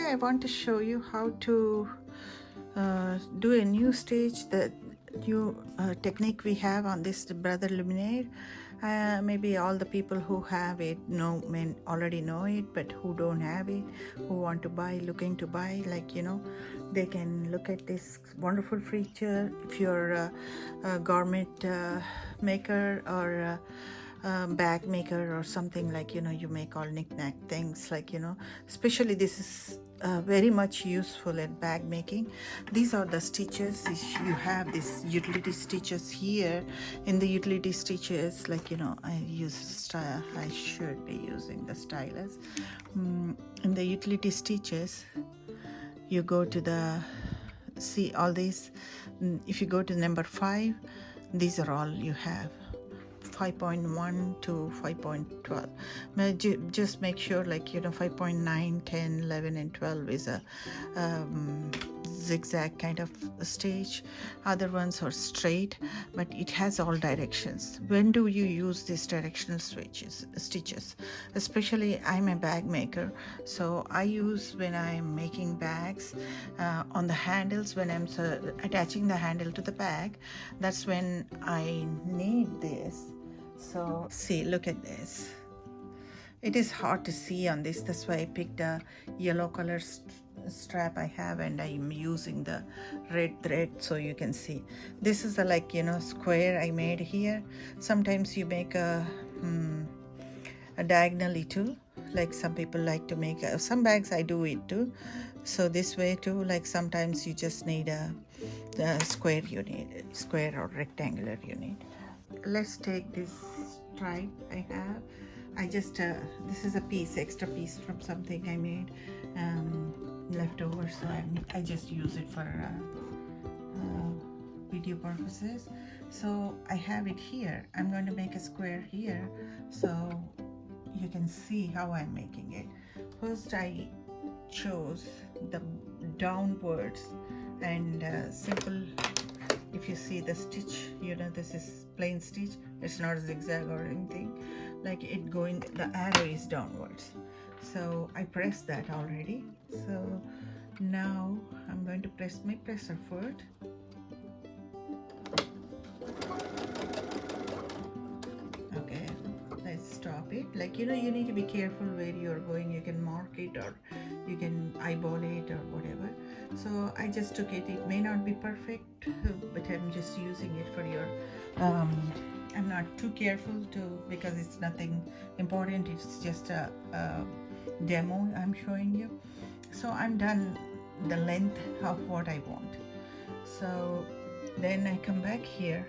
I want to show you how to do a new stitch, the new technique we have on this Brother Luminaire. Maybe all the people who have it may already know it, but who don't have it, who want to buy, looking to buy, like, you know, they can look at this wonderful feature. If you're a garment maker or bag maker or something, like, you know, you make all knick-knack things, like, you know, especially this is very much useful in bag making. These are the stitches. You have these utility stitches here. In the utility stitches, like, you know, I should be using the stylus. In the utility stitches, you go to the, see all these, if you go to number 5, these are all you have, 5.1 to 5.12. Just make sure, like, you know, 5.9, 10, 11 and 12 is a zigzag kind of stitch. Other ones are straight, but it has all directions. When do you use these directional stitches? Especially, I'm a bag maker, so I use when I'm making bags on the handles, when I'm attaching the handle to the bag. That's when I need this. So see, look at this. It is hard to see on this, that's why I picked a yellow color strap I have, and I'm using the red thread so you can see. This is a, like, you know, square I made here. Sometimes you make a diagonally too, like some people like to make some bags. I do it too, so this way too. Like sometimes you just need a square, you need square or rectangular you need. Let's take this stripe I have. I just this is a piece, extra piece from something I made leftover, so I just use it for video purposes. So I have it here. I'm going to make a square here so you can see how I'm making it. First I chose the downwards and simple. If you see the stitch, you know, this is plain stitch, it's not a zigzag or anything, like it going, the arrow is downwards. So I pressed that already. So now I'm going to press my presser foot. Okay, let's stop it. Like, you know, you need to be careful where you're going. You can mark it or you can eyeball it or whatever. So I just took it. It may not be perfect, but I'm just using it for your I'm not too careful to, because it's nothing important, it's just a demo I'm showing you. So I'm done the length of what I want. So then I come back here.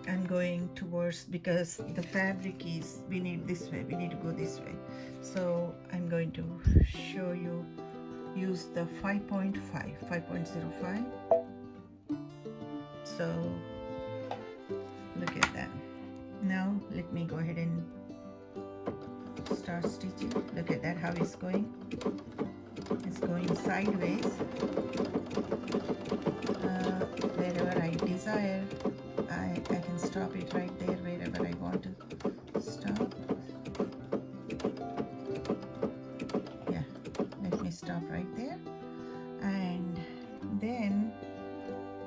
I'm going towards, because the fabric is, we need this way, we need to go this way. So I'm going to show you, use the 5.05. So look at that. Now let me go ahead and start stitching. Look at that, how it's going. It's going sideways. Wherever I desire, I can stop it right there, wherever I want to stop. Yeah, let me stop right there. And then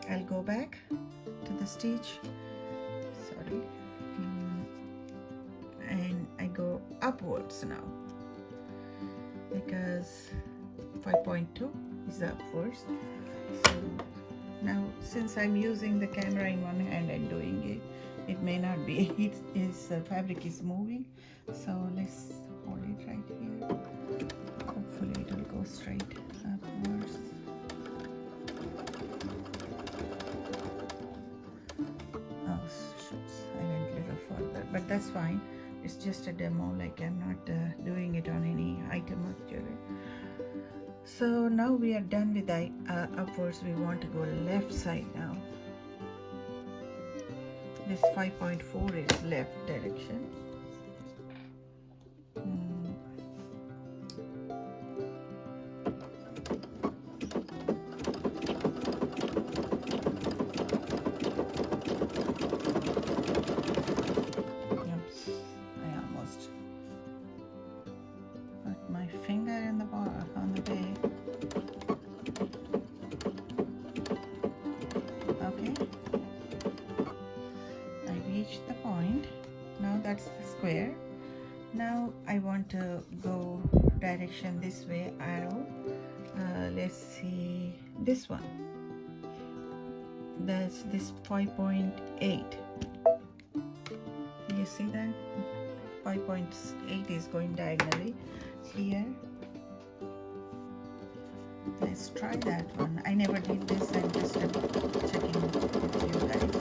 I'll go back to the stitch. Sorry. And I go upwards now, because 5.2 is upwards. So now, since I'm using the camera in one hand and doing it, it may not be, the fabric is moving. So let's hold it right here. Hopefully it will go straight upwards. Oh shoots, I went a little further, but that's fine. It's just a demo, like I'm not doing it on any item of jewelry. So now we are done with the upwards. We want to go left side now. This 5.4 is left direction. Oops, I almost put my finger in the bar. reached the point. Now that's the square. Now I want to go direction this way, arrow. Let's see this one. That's this 5.8. You see that 5.8 is going diagonally here. Let's try that one. I never did this. I'm just checking with you guys.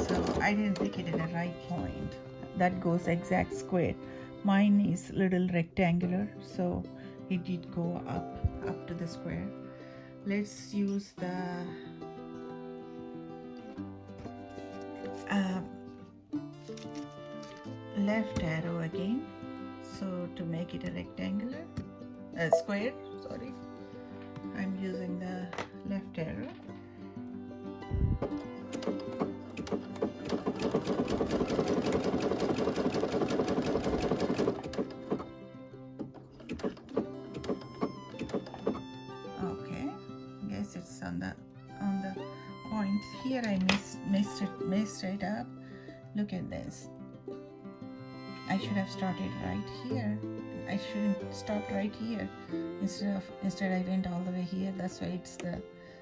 So I didn't pick it in a right point. That goes exact square. Mine is little rectangular, so it did go up to the square. Let's use the left arrow again, so to make it a rectangular square, sorry, I'm using the left arrow. Okay, guess it's on the points here. I messed it up. Look at this. I should have started right here. I shouldn't stop right here. Instead I went all the way here. That's why it's the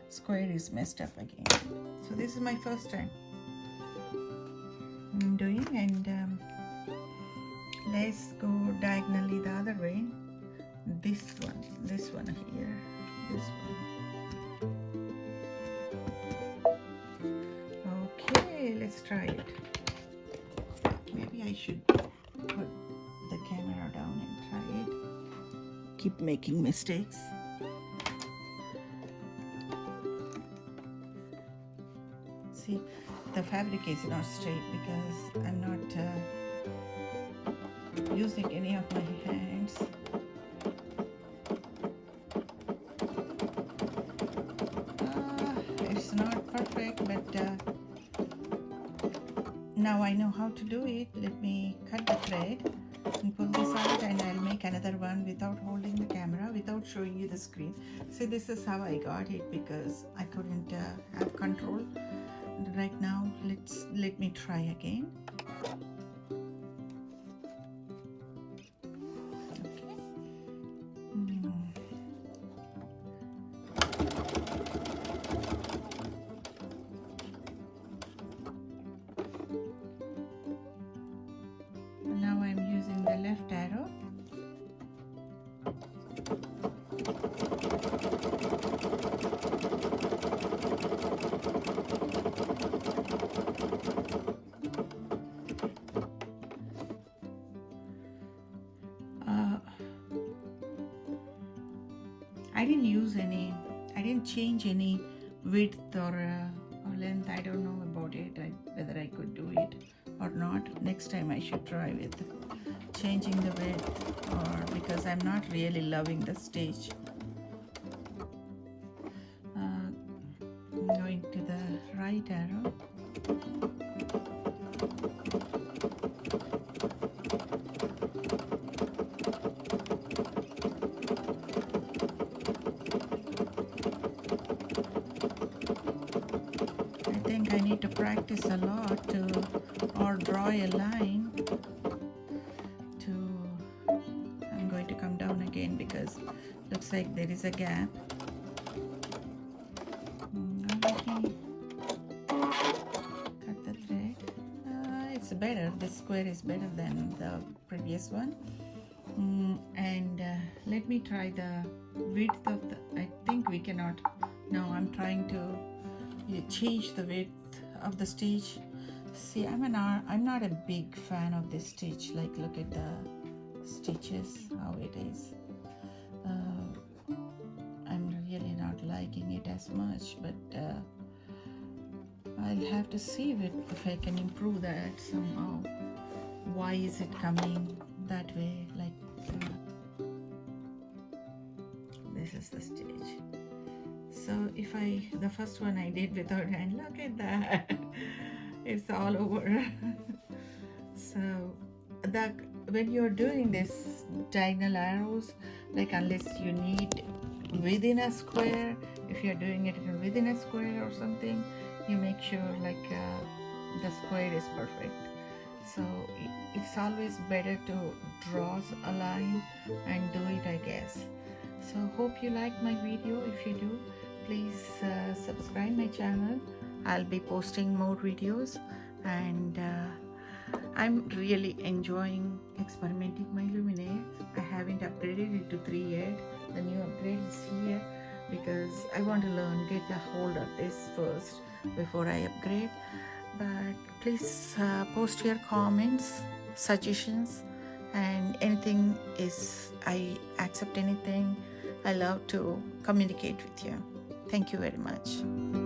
square is messed up again. So this is my first time I'm doing, and let's go diagonally the other way. This one here, this one. Okay, let's try it. Maybe I should put the camera down and try it. Keep making mistakes. See, the fabric is not straight because I'm not using any of my hands. It's not perfect, but now I know how to do it. Let me cut the thread and pull this out, and I'll make another one without holding the camera, without showing you the screen. See, this is how I got it because I couldn't have control. Right now, let me try again. Now I'm using the left arrow. I didn't change any width or length. I don't know about it, whether I could do it or not. Next time I should try with changing the width, or because I'm not really loving the stitch. Going to the right arrow. I need to practice a lot or draw a line I'm going to come down again because looks like there is a gap. Cut the thread. It's better. This square is better than the previous one. And let me try the width of the, I think we cannot. No, I'm trying to change the width of the stitch. See, I'm not a big fan of this stitch. Like, look at the stitches, how it is. I'm really not liking it as much, but I'll have to see if I can improve that somehow. Why is it coming that way? Like, this is the stitch. So if the first one I did without hand, look at that. It's all over. So when you're doing this diagonal arrows, like, unless you need within a square, if you're doing it within a square or something, you make sure, like, the square is perfect. So it's always better to draw a line and do it, I guess. So hope you like my video. If you do, please subscribe my channel. I'll be posting more videos, and I'm really enjoying experimenting my Luminaire. I haven't upgraded it to 3 yet. The new upgrade is here because I want to learn, get a hold of this first before I upgrade. But please post your comments, suggestions, and anything is, I accept anything. I love to communicate with you. Thank you very much.